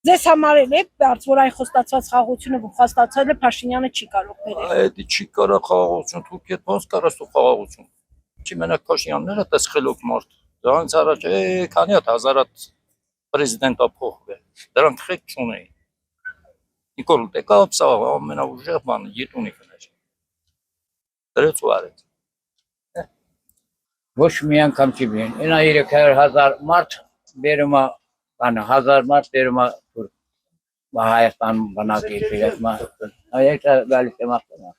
Ձեզ համարել է բարձ, որ այն խոստացված խաղաղությունը, որ խոստացել է Փաշինյանը չի կարող բերել։ Այդ չի կարող խաղաղություն, Թուրքիա ոնց կարա ստու խաղաղություն։ Չի մենակ Փաշինյանները տեսխելով մարդ։ Դրանց առաջ քանի հազարատ պրեզիդենտա փոխվել։ Դրանք խեք չունեին։ Նիկոլ Տեկապսա ամենաուժեղ բանը յետունիկն էր։ Դրեց ու արեց։ Ոչ մի անգամ չի բերին։ Այնա 300,000 մարդ բերում է, բանը 1000 մարդ բերում է Հայաստան բնակի իրացմա։ Այդ գալիս է մարդը։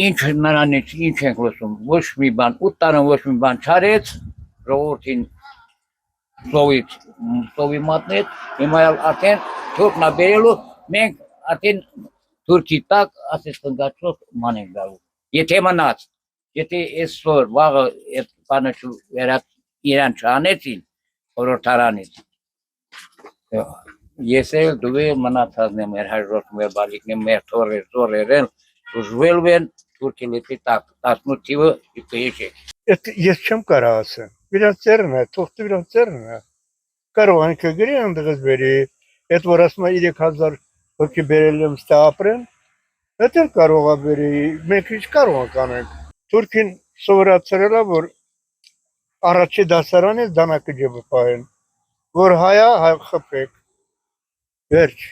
Ինչ նրանից ինչ ենք լսում, ոչ մի բան, 8 տարի ոչ մի բան չարեց, ժողովրդին սովի մատնեց, հիմա արդեն թուրքն է բերելու, մենք արդեն թուրքի տակ ասես տնգացող ման ենք գալու։ Եթե մնաց, եթե այսօր վաղը այդ բանը իրան չանեցին խորհրդարանից, ես էլ դու էլ մնացածն եմ, մեր հաջորդ մեր բալիկն եմ, մեր թորերեն, ուժվել են թուրքի լեփի տակ, 18 թիվը եկեք։ Ես չեմ կարող ասեմ, իրանց ծերն է, թողտի իրանց ծերն է, կարող են կգրի ընդղыз բերի, այդ որ ասում է 3000 հոգի բերել եմ ստա ապրեն, այդ էլ կարող է բերի, մենք ինչ կարող ենք անենք, թուրքին սովորացրել է, որ առաջի դասարանից դանակը ջեբը պահեն, որ հայա հայ խփեք, վերջ,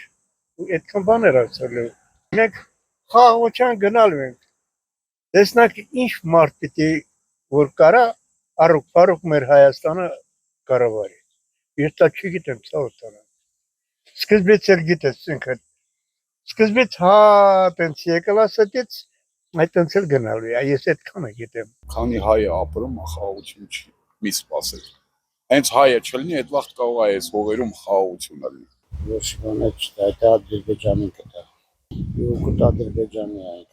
այդքան բաներ ասել է, մենք խաղաղության գնալու ենք, տեսնակ ինչ մարդ պիտի, որ կարա առուկ մեր Հայաստանը կառավարի, ես դա չգիտեմ ցավոթանա, սկզբից էլ գիտես ինքդ, սկզբից հա տենց եկել ասետից, այդ տենց էլ գնալու է, ես այդքանը գիտեմ։ Քանի հայ է ապրում, խաղաղություն չի մի սպասել, հենց հայը չլինի, այդ վաղտ կարող է այս հողերում խաղաղություն լինի։ Ոչ բանը չտա, դա Ադրբեջանին կտա, ու կտա Ադրբեջանի այդ